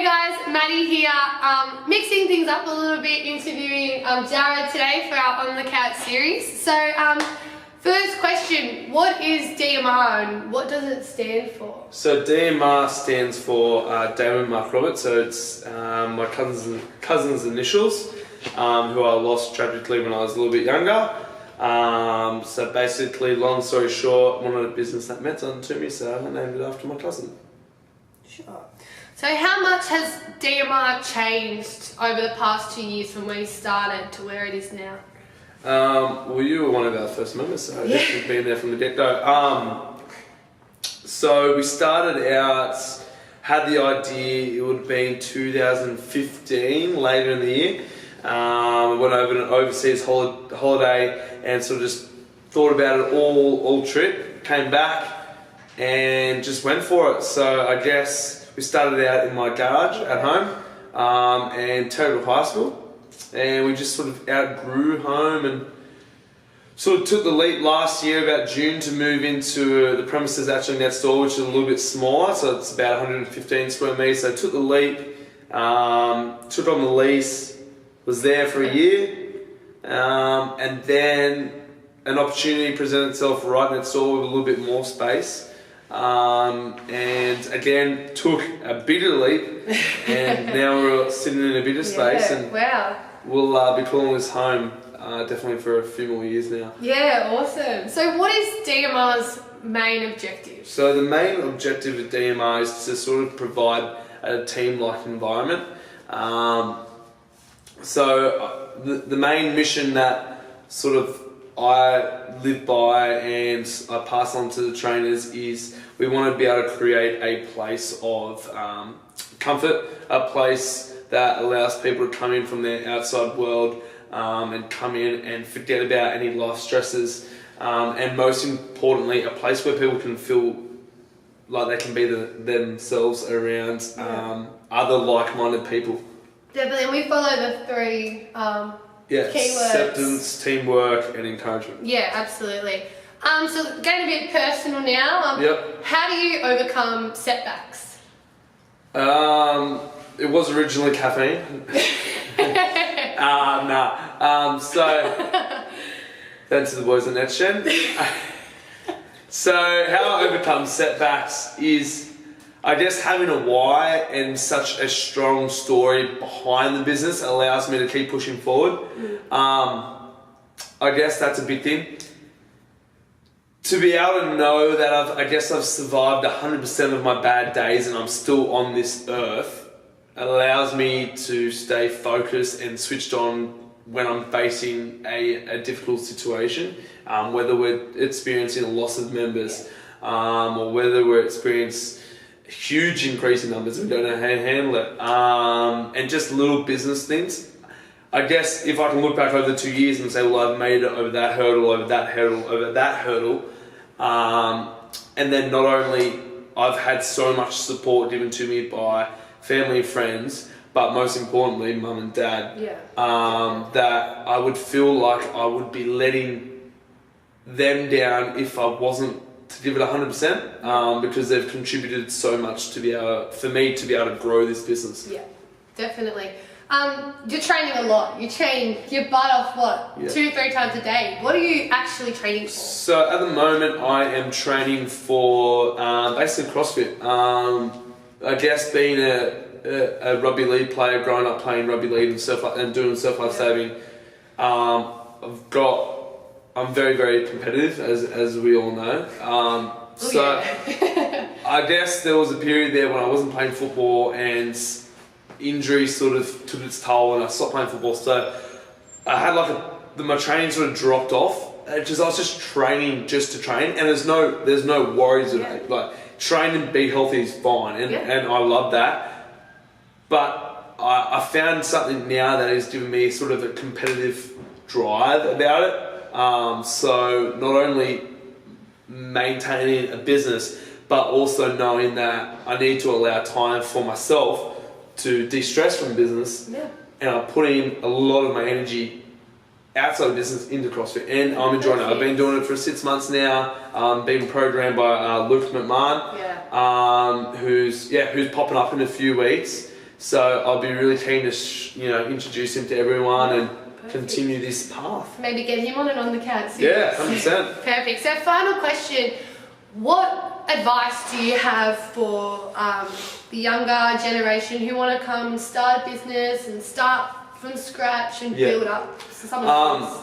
guys, Maddie here, mixing things up a little bit, interviewing Jared today for our On the Couch series. So, first question, what is Dima and what does it stand for? So Dima stands for Damon Mark Robert, so it's my cousin's initials, who I lost tragically when I was a little bit younger. So basically, long story short, wanted a business that meant something to me, so I named it after my cousin. Sure. So how much has Dima changed over the past 2 years from where you started to where it is now? Well, you were one of our first members, so I guess you've been there from the get-go. So we started out, had the idea, it would have been 2015, later in the year. We went over an overseas holiday and sort of just thought about it all trip, came back and just went for it. So I guess we started out in my garage at home and Terrigal High School, and we just sort of outgrew home and sort of took the leap last year about June to move into the premises actually next door, which is a little bit smaller, so it's about 115 square metres. So I took the leap, took on the lease, was there for a year, and then an opportunity presented itself right next door with a little bit more space. And again took a bigger leap, and now we're sitting in a bigger space, and we'll be calling this home definitely for a few more years now. Yeah, awesome. So what is DMR's main objective? So the main objective of DMR is to sort of provide a team-like environment. So the main mission that sort of I live by and I pass on to the trainers is we want to be able to create a place of comfort, a place that allows people to come in from their outside world and come in and forget about any life stresses, and most importantly, a place where people can feel like they can be themselves around other like-minded people. Definitely, and we follow the three keywords. Acceptance, teamwork, and encouragement. Yeah, absolutely. So going a bit personal now. How do you overcome setbacks? It was originally caffeine. So thanks to the boys at NetGen. So how I overcome setbacks is, I guess, having a why and such a strong story behind the business allows me to keep pushing forward. I guess that's a big thing. To be able to know that I've survived 100% of my bad days and I'm still on this earth allows me to stay focused and switched on when I'm facing a difficult situation, whether we're experiencing a loss of members or whether we're experiencing a huge increase in numbers and we don't know how to handle it, and just little business things. I guess if I can look back over the 2 years and say, well, I've made it over that hurdle, over that hurdle, over that hurdle, and then not only I've had so much support given to me by family and friends, but most importantly, mum and dad, that I would feel like I would be letting them down if I wasn't to give it 100%, because they've contributed so much for me to be able to grow this business. Yeah, definitely. You're training a lot. You train your butt off, 2-3 times a day. What are you actually training for? So at the moment, I am training for basically CrossFit. I guess being a rugby league player, growing up playing rugby league and doing surf life saving, I'm very, very competitive, as we all know. I guess there was a period there when I wasn't playing football and injury sort of took its toll and I stopped playing football. So I had my training sort of dropped off because I was just training just to train, and there's no worries of it. Like, train and be healthy is fine, and I love that. But I found something now that has given me sort of a competitive drive about it. So not only maintaining a business, but also knowing that I need to allow time for myself to de-stress from business, and I'm putting a lot of my energy outside of business into CrossFit, and I'm enjoying it. I've been doing it for 6 months now, being programmed by Luke McMahon, who's popping up in a few weeks. So I'll be really keen to introduce him to everyone and continue this path. Maybe get him on and on the cat series. Yeah, 100%. Perfect. So final question, what advice do you have for the younger generation who want to come and start a business and start from scratch and build up some of the things?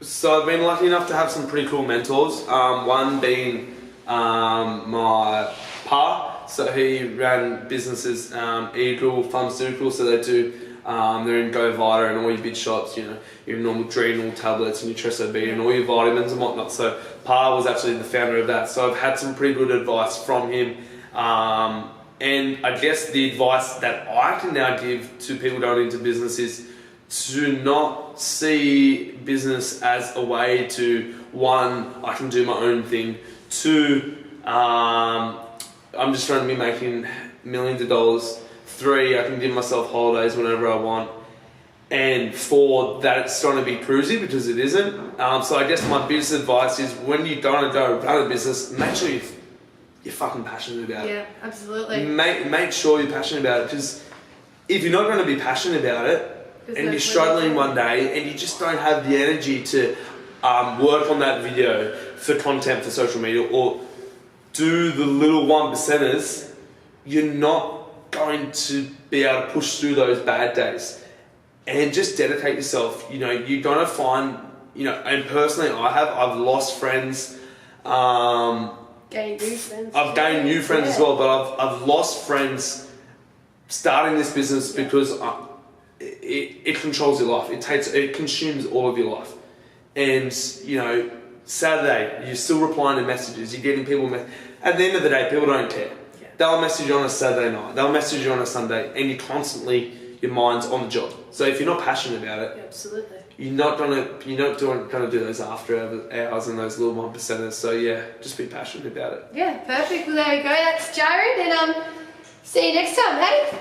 So I've been lucky enough to have some pretty cool mentors. One being my pa. So he ran businesses, Eagle Pharmaceuticals, so they do, they're in Go Vita and all your big shops, your normal Adrenal tablets and your Treso B and all your vitamins and whatnot. So Pa was actually the founder of that. So I've had some pretty good advice from him. And I guess the advice that I can now give to people going into business is to not see business as a way to, one, I can do my own thing, two, I'm just trying to be making millions of dollars, three, I can give myself holidays whenever I want, and four, that it's trying to be cruisy, because it isn't. So I guess my biggest advice is when you're going to go run a business, make sure you're fucking passionate about it. Yeah, absolutely. Make sure you're passionate about it, because if you're not going to be passionate about it, and you're struggling one day and you just don't have the energy to work on that video for content for social media or do the little 1%ers, you're not going to be able to push through those bad days. And just dedicate yourself. You're going to find, and personally I've lost friends. Gained new friends. I've gained new friends as well, but I've lost friends starting this business because it controls your life. It consumes all of your life. And, Saturday, you're still replying to messages, you're getting people, at the end of the day, people don't care. Yeah. They'll message you on a Saturday night, they'll message you on a Sunday, and you're constantly, your mind's on the job. So if you're not passionate about it, absolutely, you're not gonna do those after hours and those little 1%ers. So yeah, just be passionate about it. Yeah, perfect. Well, there you go. That's Jared, and see you next time, hey?